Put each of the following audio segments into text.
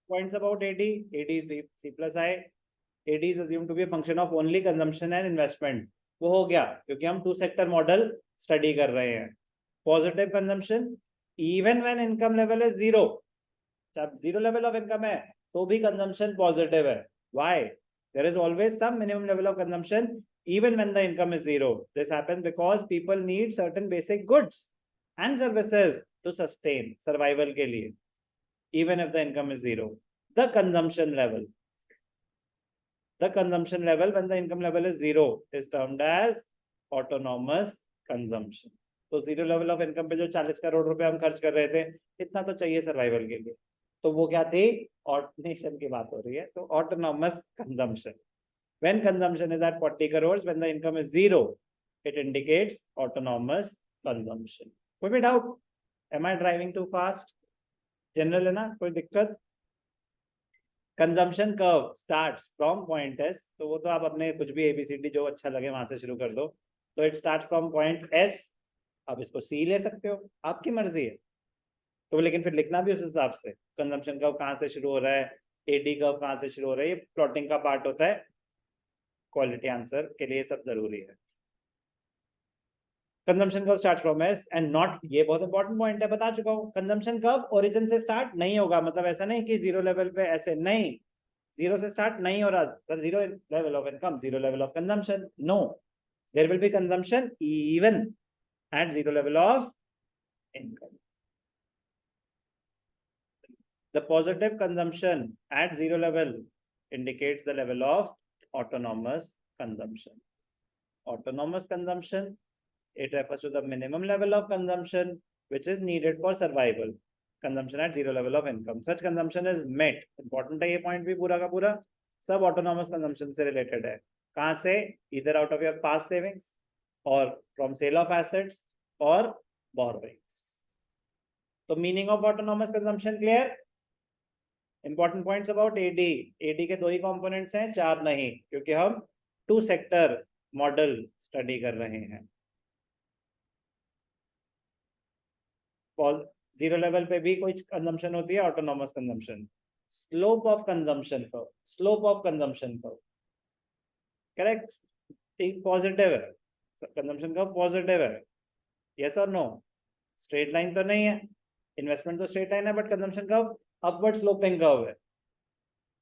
points about AD. AD is C plus I. AD is assumed to be a function of only consumption and investment. वो हो गया क्योंकि हम to sector model study कर रहे हैं. Positive consumption even when income level is zero. जब zero level of income है तो भी कंजम्पशन पॉजिटिव है. Why? There is always some minimum level of consumption even when the income is zero. This happens because people need certain basic goods and services to sustain survival के लिए, even if the income is zero. The consumption level when the income level is zero is termed as autonomous consumption. तो zero level of income पे जो 40 करोड़ रुपए हम खर्च कर रहे थे, इतना तो चाहिए सर्वाइवल के लिए, तो वो क्या थी? ऑटोनेशन की बात हो रही है. तो autonomous consumption. When consumption is at 40 crores, when the income is zero, it indicates autonomous consumption. कोई भी doubt? Am I driving too fast? General है ना, कोई दिक्कत? Consumption curve starts from point S. तो वो तो आप अपने कुछ भी ABCD जो अच्छा लगे वहां से शुरू कर दो. तो it starts from point S. आप इसको C ले सकते हो, आपकी मर्जी है. तो लेकिन फिर लिखना भी उस हिसाब से. Consumption curve कहाँ से शुरू हो रहा है, AD curve कहाँ से शुरू हो रहा है, ये प्लॉटिंग का पार्ट होता है. क्वालिटी आंसर के लिए सब जरूरी है. Consumption curve start from S and not. ये बहुत इंपॉर्टेंट पॉइंट है, बता चुका हूं. कंजम्पशन कर्व ओरिजिन से स्टार्ट नहीं होगा. मतलब ऐसा नहीं कि जीरो लेवल पे ऐसे नहीं, जीरो से स्टार्ट नहीं हो रहा. Zero level of income, zero level of consumption. No, there will be consumption even at zero level of income. The positive consumption at zero level indicates the level of autonomous consumption. Autonomous consumption, it refers to the minimum level of consumption which is needed for survival. Consumption at zero level of income. Such consumption is met. Important है ये point भी पूरा का पूरा. सब autonomous consumption से related है. कहाँ से? Either out of your past savings or from sale of assets or borrowings. तो meaning of autonomous consumption clear? Important points about AD. AD के दो ही कंपोनेंट्स हैं, चार नहीं, क्योंकि हम टू सेक्टर मॉडल स्टडी कर रहे हैं. जीरो लेवल पे भी कोई कंजम्पशन होती है, autonomous consumption. Slope of consumption curve, slope of consumption curve correct, positive है. कंजम्पशन कर्व पॉजिटिव है. यस और नो? स्ट्रेट लाइन तो नहीं है, इन्वेस्टमेंट तो स्ट्रेट लाइन है, but consumption curve upward sloping curve.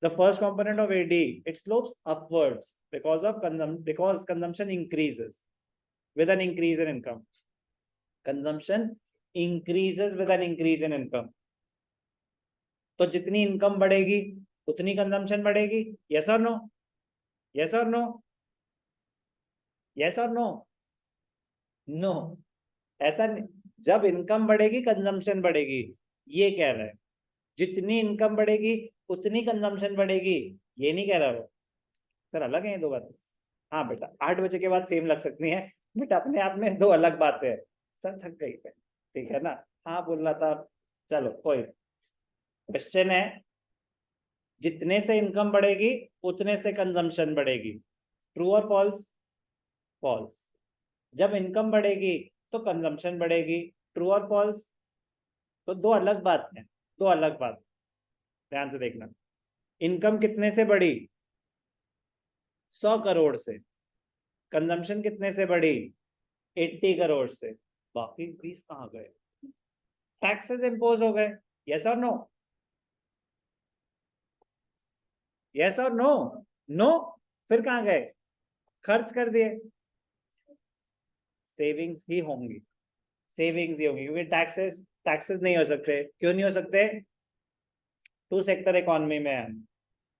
The first component of AD, it slopes upwards because consumption increases with an increase in income. Consumption increases with an increase in income. तो जितनी income बढ़ेगी उतनी consumption बढ़ेगी. Yes or no? Yes or no? Yes or no? No. ऐसा नहीं. जब income बढ़ेगी consumption बढ़ेगी, ये कह रहा है. जितनी इनकम बढ़ेगी उतनी कंजम्पशन बढ़ेगी, ये नहीं कह रहा वो. सर अलग है ये दो बातें. हाँ बेटा, 8 बजे के बाद सेम लग सकती है, बट अपने आप में दो अलग बातें हैं. सर थक गई है, ठीक है ना? हाँ बोलना था. चलो कोई क्वेश्चन है. जितने से इनकम बढ़ेगी उतने से कंजम्पशन बढ़ेगी. ट्रू और फॉल्स? फॉल्स. जब इनकम बढ़ेगी तो कंजम्पशन बढ़ेगी. ट्रू और फॉल्स? तो दो अलग बात है, दो अलग बात. ध्यान से देखना. इनकम कितने से बढ़ी? 100 करोड़ से. कंजम्पशन कितने से बढ़ी? 80 करोड़ से. बाकी 20 कहाँ गए? टैक्सेस इंपोज हो गए. यस और नो? यस और नो? नो. फिर कहाँ गए? खर्च कर दिए. सेविंग्स ही होंगी, सेविंग्स ही होंगी, क्योंकि टैक्सेस नहीं हो सकते. क्यों नहीं हो सकते? टू सेक्टर इकोनॉमी में है.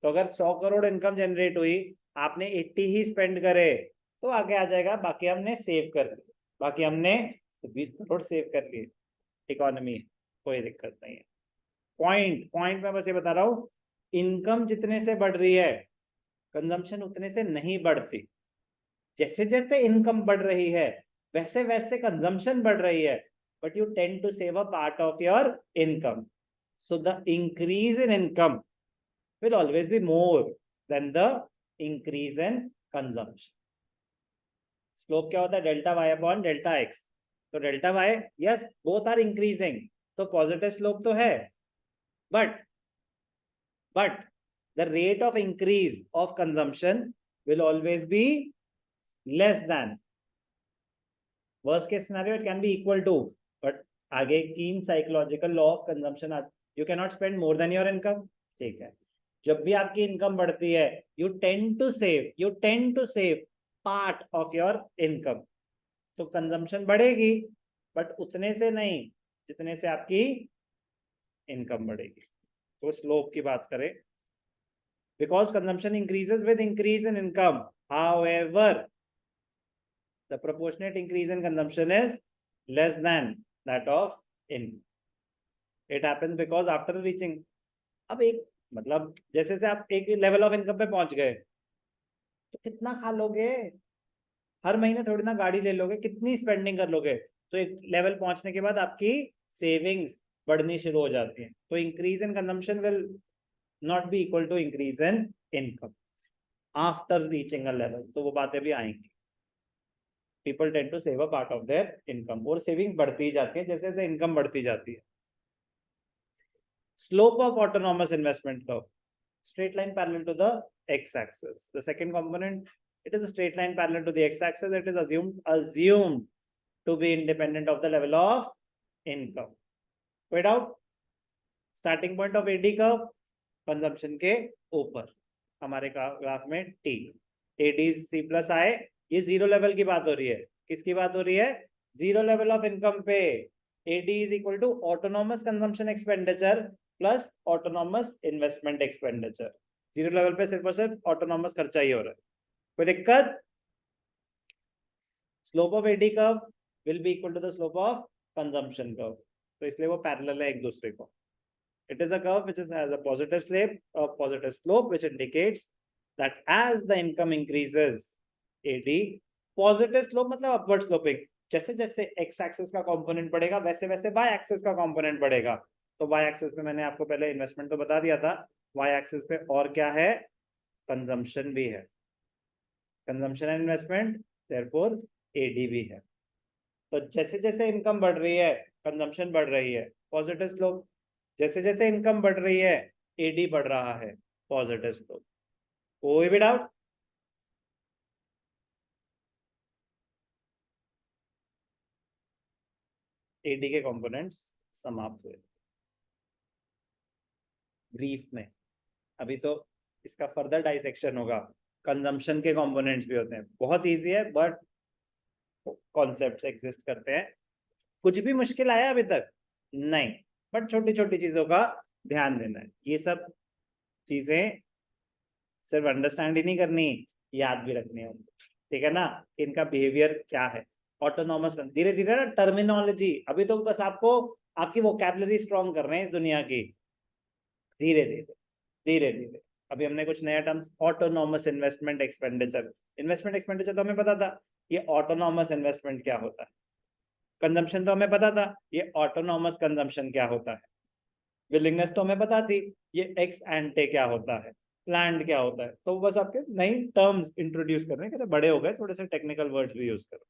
तो अगर 100 करोड़ इनकम जनरेट हुई, आपने 80 ही स्पेंड करे, तो आगे आ जाएगा बाकी हमने सेव कर लिए. बाकी हमने 20 करोड़ सेव कर लिए. इकोनॉमी, कोई दिक्कत नहीं है. पॉइंट में बस ये बता रहा हूं, इनकम जितने से बढ़ रही है कंजम्पशन उतने से नहीं बढ़ती. जैसे जैसे इनकम बढ़ रही है वैसे वैसे कंजम्पशन बढ़ रही है, but you tend to save a part of your income. So the increase in income will always be more than the increase in consumption. Slope क्या होता है? Delta y upon delta x. तो delta y, yes, both are increasing, तो positive slope तो है, but but the rate of increase of consumption will always be less than. Worst case scenario, it can be equal to, but आगे keen psychological law of consumption, you cannot spend more than your income. ठीक है, जब भी आपकी income बढ़ती है, you tend to save part of your income. तो consumption बढ़ेगी, बट उतने से नहीं जितने से आपकी इनकम बढ़ेगी. तो स्लोप की बात करें, because consumption increases with increase in income. However, the proportionate increase in consumption is less than that of income. It happens because after reaching, अब एक मतलब जैसे से आप एक लेवल ऑफ इनकम पे पहुंच गए, तो कितना खा लोगे, हर महीने थोड़ी ना गाड़ी ले लोगे, कितनी स्पेंडिंग कर लोगे. तो एक लेवल पहुंचने के बाद आपकी सेविंग्स बढ़नी शुरू हो जाती है. तो increase in consumption will not be equal to increase in income after reaching a level. तो वो बातें भी आएंगी. People tend to save a part of their income, और सेविंग बढ़ती जाती है जैसे जैसे इनकम बढ़ती जाती है. Slope of autonomous investment curve, straight line parallel to the x-axis. The second component, it is a straight line parallel to the x-axis. It is assumed to be independent of the level of income. Wait out. Starting point of AD curve, consumption के ऊपर, हमारे graph में T, AD C plus I, ये zero level की बात हो रही है. किसकी बात हो रही है? जीरो लेवल ऑफ इनकम पे AD is equal to autonomous consumption expenditure plus autonomous investment expenditure. Zero level पे सिर्फ और सिर्फ ऑटोनॉमस खर्चा ही हो रहा है. कोई दिक्कत? Slope of AD curve will be equal to the slope of consumption curve. तो इसलिए वो पैरेलल है एक दूसरे को. It is a curve which has a positive slope which indicates that as the income increases AD, positive slope मतलब upward sloping, जैसे जैसे एक्स एक्सिस का कंपोनेंट बढ़ेगा वैसे वैसे वाई एक्सिस का कंपोनेंट बढ़ेगा. तो वाई एक्सिस पे मैंने आपको पहले इन्वेस्टमेंट तो बता दिया था. वाई एक्सिस पे और क्या है? कंजम्पशन भी है. Consumption and investment, therefore AD भी है. तो जैसे जैसे इनकम बढ़ रही है कंजम्पशन बढ़ रही है, पॉजिटिव स्लोप. जैसे जैसे इनकम बढ़ रही है एडी बढ़ रहा है, पॉजिटिव स्लोप. कोई भी डाउट? एडी के कंपोनेंट्स समाप्त हुए ब्रीफ में. अभी तो इसका फर्दर डाइसेक्शन होगा. कंजम्पशन के कंपोनेंट्स भी होते हैं, बहुत इजी है, बट कॉन्सेप्ट्स एग्जिस्ट करते हैं. कुछ भी मुश्किल आया अभी तक? नहीं, बट छोटी छोटी चीजों का ध्यान देना है. ये सब चीजें सिर्फ अंडरस्टैंड ही नहीं करनी, याद भी रखनी है. ठीक है ना? इनका बिहेवियर क्या है. ऑटोनॉमस, धीरे धीरे ना टर्मिनोलॉजी, अभी तो बस आपको आपकी वोकैबुलरी स्ट्रॉन्ग कर रहे हैं इस दुनिया की. धीरे धीरे धीरे धीरे अभी हमने कुछ नया terms, autonomous investment expenditure. Investment expenditure तो हमें पता था, ये ऑटोनॉमस इन्वेस्टमेंट क्या होता है. कंजम्पशन तो हमें पता था, ये ऑटोनॉमस कंजम्पशन क्या होता है. विलिंगनेस तो हमें पता थी, ये एक्स एंटे क्या होता है, प्लान्ड क्या होता है. तो बस आपके नई टर्म्स इंट्रोड्यूस कर रहे हैं. बड़े हो गए, थोड़े से टेक्निकल वर्ड्स भी यूज करो.